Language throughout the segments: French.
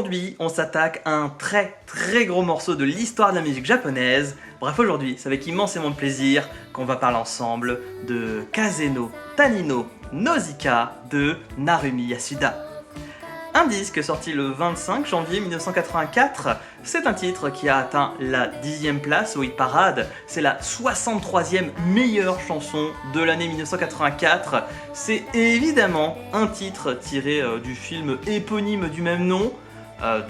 Aujourd'hui, on s'attaque à un très gros morceau de l'histoire de la musique japonaise. Bref, aujourd'hui, c'est avec immensément plaisir qu'on va parler ensemble de Kazeno Tanino Nausicaa de Narumi Yasuda. Un disque sorti le 25 janvier 1984, c'est un titre qui a atteint la 10e place au hit parade, c'est la 63e meilleure chanson de l'année 1984, c'est évidemment un titre tiré du film éponyme du même nom,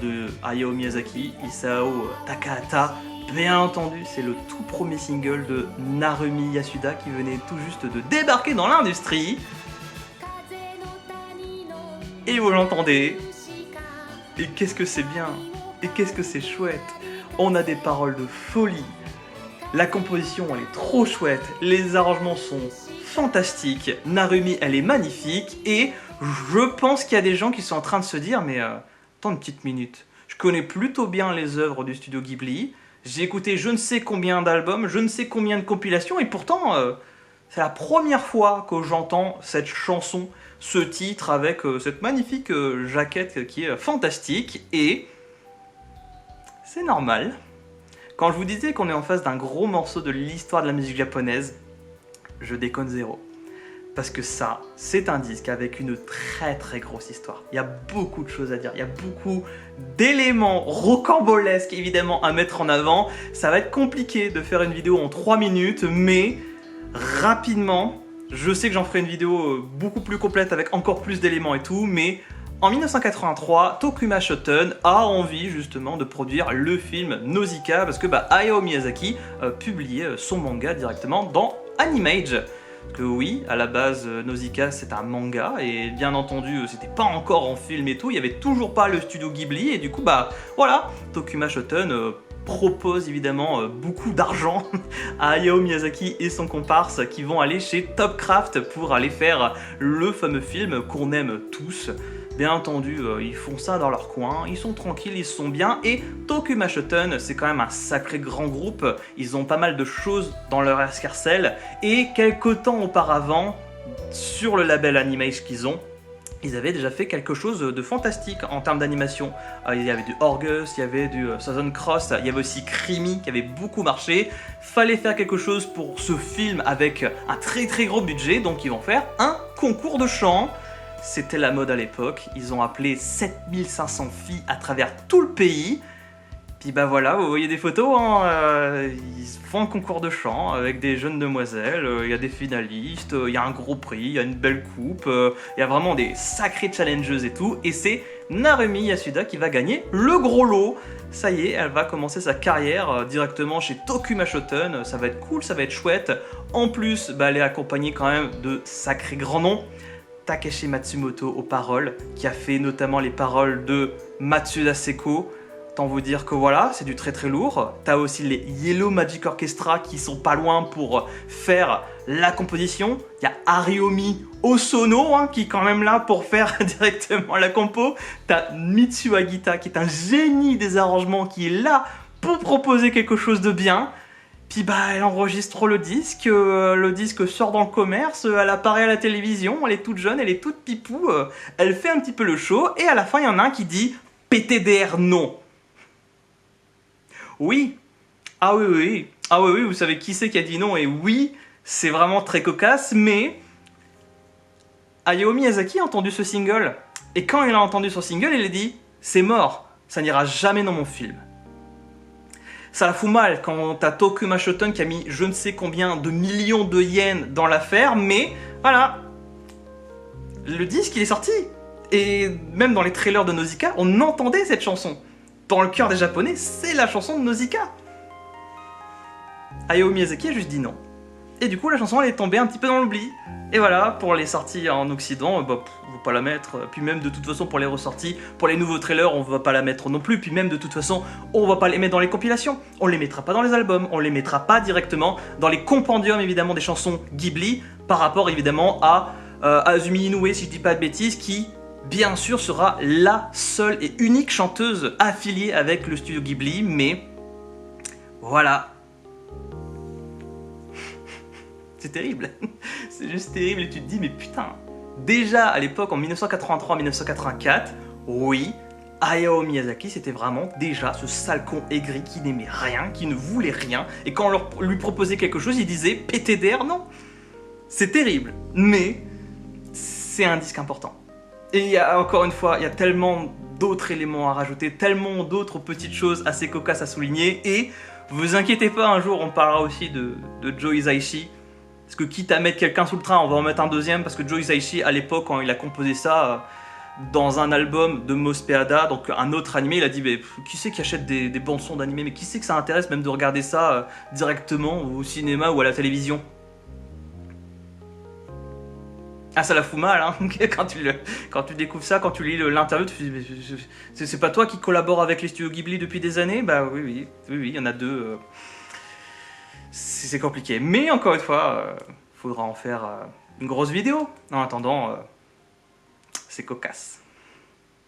de Hayao Miyazaki, Isao Takahata. Bien entendu, c'est le tout premier single de Narumi Yasuda qui venait tout juste de débarquer dans l'industrie. Et vous l'entendez, et qu'est-ce que c'est bien, et qu'est-ce que c'est chouette. On a des paroles de folie, la composition elle est trop chouette, les arrangements sont fantastiques, Narumi elle est magnifique, et je pense qu'il y a des gens qui sont en train de se dire mais attends une petite minute, je connais plutôt bien les œuvres du studio Ghibli, j'ai écouté je ne sais combien d'albums, je ne sais combien de compilations, et pourtant c'est la première fois que j'entends cette chanson, ce titre avec cette magnifique jaquette qui est fantastique, et c'est normal. Quand je vous disais qu'on est en face d'un gros morceau de l'histoire de la musique japonaise, je déconne zéro. Parce que ça, c'est un disque avec une très grosse histoire. Il y a beaucoup de choses à dire, il y a beaucoup d'éléments rocambolesques évidemment à mettre en avant. Ça va être compliqué de faire une vidéo en 3 minutes, mais rapidement, je sais que j'en ferai une vidéo beaucoup plus complète avec encore plus d'éléments et tout, mais en 1983, Tokuma Shoten a envie justement de produire le film Nausicaa parce que Hayao Miyazaki publiait son manga directement dans Animage. Parce que oui, à la base, Nausicaa c'est un manga et bien entendu c'était pas encore en film et tout, il y avait toujours pas le studio Ghibli et du coup voilà, Tokuma Shoten propose évidemment beaucoup d'argent à Hayao Miyazaki et son comparse qui vont aller chez Topcraft pour aller faire le fameux film qu'on aime tous. Bien entendu, ils font ça dans leur coin, ils sont tranquilles, ils sont bien, et Tokuma Shoten, c'est quand même un sacré grand groupe, ils ont pas mal de choses dans leur escarcelle, et quelques temps auparavant, sur le label Animage qu'ils ont, ils avaient déjà fait quelque chose de fantastique en termes d'animation. Il y avait du Orgus, il y avait du Southern Cross, il y avait aussi Creamy qui avait beaucoup marché. Fallait faire quelque chose pour ce film avec un très gros budget, donc ils vont faire un concours de chant. C'était la mode à l'époque, ils ont appelé 7500 filles à travers tout le pays. Puis voilà, vous voyez des photos, ils font un concours de chant avec des jeunes demoiselles, il y a des finalistes, il y a un gros prix, il y a une belle coupe, il y a vraiment des sacrées challengeuses et tout, et c'est Narumi Yasuda qui va gagner le gros lot. Ça y est, elle va commencer sa carrière directement chez Tokuma Shoten, ça va être cool, ça va être chouette. En plus, elle est accompagnée quand même de sacrés grands noms. Takeshi Matsumoto aux paroles, qui a fait notamment les paroles de Matsuda Seko. Tant vous dire que voilà, c'est du très lourd. T'as aussi les Yellow Magic Orchestra qui sont pas loin pour faire la composition. Il y a Ariomi Osono qui est quand même là pour faire directement la compo. T'as Mitsu Agita qui est un génie des arrangements qui est là pour proposer quelque chose de bien. Puis elle enregistre le disque sort dans le commerce, elle apparaît à la télévision, elle est toute jeune, elle est toute pipou, elle fait un petit peu le show, et à la fin il y en a un qui dit « PTDR non ». Oui, oui, vous savez qui c'est qui a dit non, et oui, c'est vraiment très cocasse, mais Hayao Miyazaki a entendu ce single, et quand il a entendu son single, il a dit « c'est mort, ça n'ira jamais dans mon film ». Ça la fout mal quand t'as Tokuma Shoten qui a mis je ne sais combien de millions de yens dans l'affaire, mais voilà, le disque il est sorti. Et même dans les trailers de Nausicaa, on entendait cette chanson. Dans le cœur des Japonais, c'est la chanson de Nausicaa. Hayao Miyazaki a juste dit non. Et du coup, la chanson elle est tombée un petit peu dans l'oubli. Et voilà, pour les sorties en Occident, on va pas la mettre. Puis même de toute façon, pour les ressorties, pour les nouveaux trailers, on va pas la mettre non plus. Puis même de toute façon, on va pas les mettre dans les compilations. On les mettra pas dans les albums. On les mettra pas directement dans les compendiums évidemment des chansons Ghibli, par rapport évidemment à Azumi Inoue, si je dis pas de bêtises, qui bien sûr sera la seule et unique chanteuse affiliée avec le studio Ghibli. Mais voilà. C'est terrible, c'est juste terrible et tu te dis mais putain, déjà à l'époque en 1983-1984, oui, Hayao Miyazaki, c'était vraiment déjà ce sale con aigri qui n'aimait rien, qui ne voulait rien, et quand on lui proposait quelque chose, il disait pété d'air, non. C'est terrible, mais c'est un disque important. Et il y a, encore une fois, il y a tellement d'autres éléments à rajouter, tellement d'autres petites choses assez cocasses à souligner, et vous inquiétez pas, un jour on parlera aussi de Joe Hisaishi, parce que quitte à mettre quelqu'un sous le train, on va en mettre un deuxième, parce que Joe Hisaishi, à l'époque, quand il a composé ça, dans un album de Mospeada, donc un autre animé, il a dit mais, qui c'est qui achète des bandes son d'animé, mais qui c'est que ça intéresse même de regarder ça directement au cinéma ou à la télévision. Ah, ça la fout mal, hein, quand tu découvres ça, quand tu lis l'interview, tu te dis c'est pas toi qui collabore avec les studios Ghibli depuis des années? Bah oui, il y en a deux. C'est compliqué, mais encore une fois, faudra en faire une grosse vidéo. En attendant, c'est cocasse.